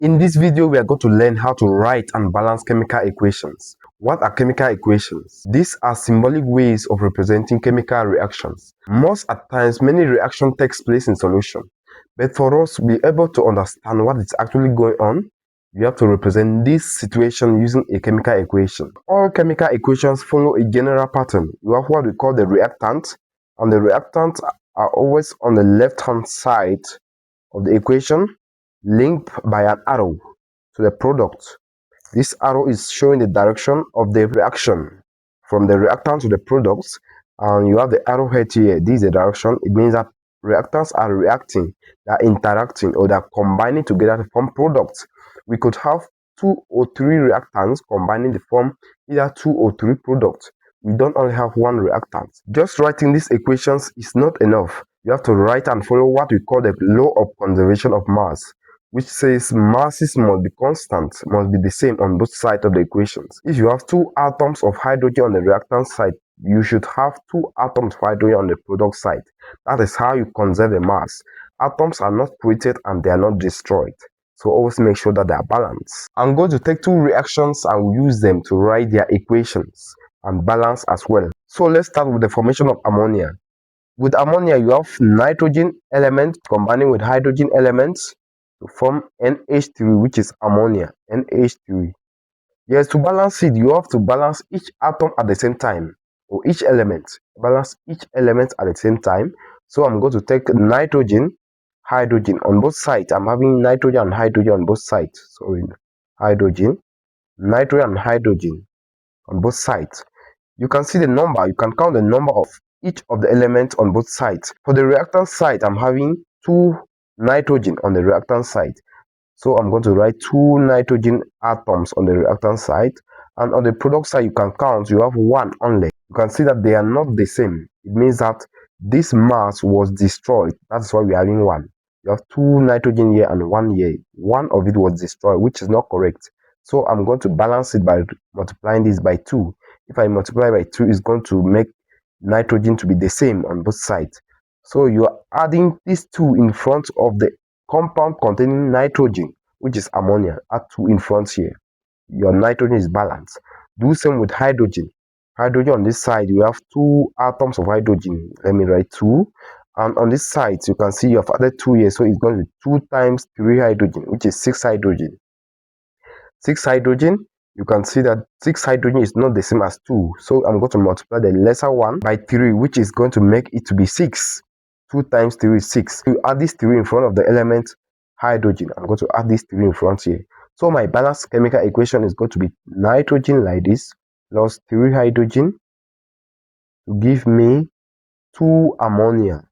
In this video, we are going to learn how to write and balance chemical equations. What are chemical equations? These are symbolic ways of representing chemical reactions. Most at times, many reaction takes place in solution. But for us to be able to understand what is actually going on, you have to represent this situation using a chemical equation. All chemical equations follow a general pattern. You have what we call the reactant, and the reactants are always on the left-hand side of the equation, linked by an arrow to the product. This arrow is showing the direction of the reaction from the reactant to the products, and you have the arrowhead here. This is the direction. It means that reactants are reacting, they are interacting, or they are combining together to form products. We could have 2 or 3 reactants combining to form either 2 or 3 products. We don't only have one reactant. Just writing these equations is not enough. You have to write and follow what we call the law of conservation of mass, which says masses must be constant, must be the same on both sides of the equations. If you have 2 atoms of hydrogen on the reactant side, you should have 2 atoms of hydrogen on the product side. That is how you conserve the mass. Atoms are not created and they are not destroyed. So always make sure that they are balanced. I'm going to take 2 reactions and use them to write their equations and balance as well. So let's start with the formation of ammonia. With ammonia, you have nitrogen elements combining with hydrogen elements to form NH3, which is ammonia, NH3. Yes, to balance it, you have to balance each atom at the same time, or each element. Balance each element at the same time. So I'm going to take nitrogen, hydrogen on both sides. I'm having nitrogen and hydrogen on both sides. Sorry, hydrogen, nitrogen and hydrogen on both sides. You can see the number, you can count the number of each of the elements on both sides. For the reactant side, I'm having 2 nitrogen on the reactant side. So I'm going to write 2 nitrogen atoms on the reactant side. And on the product side, you can count, you have 1 only. You can see that they are not the same. It means that this mass was destroyed. That's why we're having 1. You have 2 nitrogen here and 1 here. 1 of it was destroyed, which is not correct. So I'm going to balance it by multiplying this by 2. If I multiply by 2, it's going to make nitrogen to be the same on both sides. So you are adding these 2 in front of the compound containing nitrogen, which is ammonia. Add 2 in front here. Your nitrogen is balanced. Do same with hydrogen. Hydrogen on this side, you have 2 atoms of hydrogen. Let me write 2. And on this side, you can see you have added 2 here. So it's going to be 2 times 3 hydrogen, which is 6 hydrogen. 6 hydrogen, you can see that 6 hydrogen is not the same as 2. So I'm going to multiply the lesser one by 3, which is going to make it to be 6. 2 times 3 is 6. You add this 3 in front of the element hydrogen. I'm going to add this 3 in front here. So my balanced chemical equation is going to be nitrogen like this plus 3 hydrogen to give me 2 ammonia.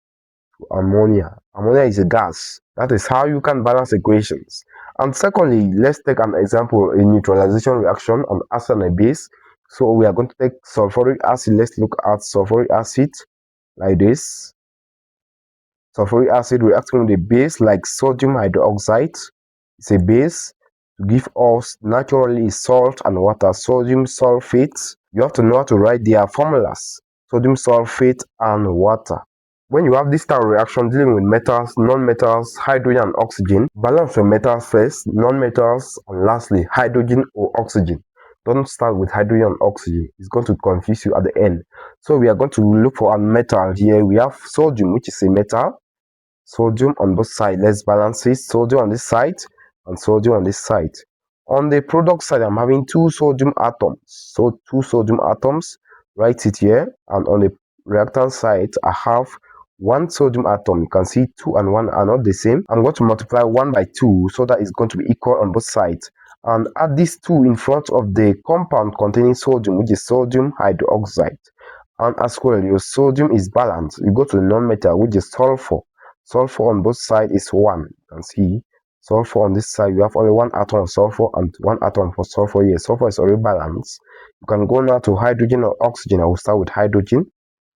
Ammonia is a gas. That is how you can balance equations. And secondly, let's take an example, a neutralization reaction on acid and a base. So we are going to take sulfuric acid. Let's look at sulfuric acid like this. Sulfuric acid reacting with a base like sodium hydroxide. It's a base to give us naturally salt and water, sodium sulfate. You have to know how to write their formulas, sodium sulfate and water. When you have this type of reaction dealing with metals, non-metals, hydrogen and oxygen, balance your metals first, non-metals, and lastly, hydrogen or oxygen. Don't start with hydrogen and oxygen. It's going to confuse you at the end. So we are going to look for a metal here. We have sodium, which is a metal. Sodium on both sides. Let's balance it. Sodium on this side and sodium on this side. On the product side, I'm having 2 sodium atoms. So 2 sodium atoms. Write it here. And on the reactant side, I have 1 sodium atom. You can see 2 and 1 are not the same. I'm going to multiply 1 by 2 so that it's going to be equal on both sides. And add these 2 in front of the compound containing sodium, which is sodium hydroxide. And as well, your sodium is balanced. You go to the non-metal, which is sulfur. Sulfur on both sides is 1. You can see sulfur on this side, you have only 1 atom of sulfur and 1 atom for sulfur here. Sulfur is already balanced. You can go now to hydrogen or oxygen. I will start with hydrogen.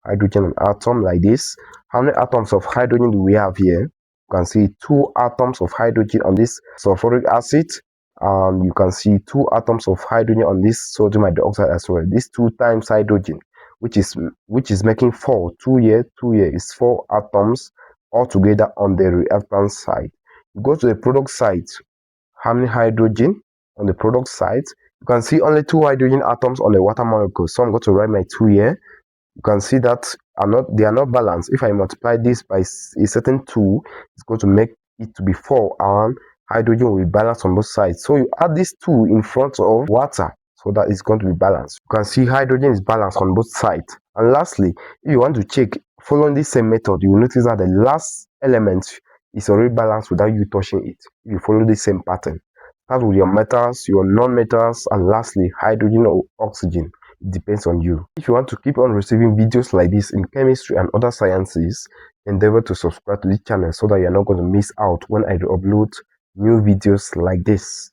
Hydrogen and atom like this. How many atoms of hydrogen do we have here? You can see 2 atoms of hydrogen on this sulfuric acid, and you can see 2 atoms of hydrogen on this sodium hydroxide as well. This 2 times hydrogen, which is making 4. 2 here is 4 atoms all together on the reactant side. You go to the product side. how many hydrogen on the product side. You can see only 2 hydrogen atoms on the water molecule. So I'm going to write my 2 here. You can see that they are not balanced. If I multiply this by a certain 2, it's going to make it to be 4, and hydrogen will be balanced on both sides. So you add this 2 in front of water so that it's going to be balanced. You can see hydrogen is balanced on both sides. And lastly, if you want to check following this same method, you will notice that the last element is already balanced without you touching it. If you follow the same pattern, start with your metals, your non-metals, and lastly hydrogen or oxygen. It depends on you. If you want to keep on receiving videos like this in chemistry and other sciences, endeavor to subscribe to this channel so that you're not going to miss out when I upload new videos like this.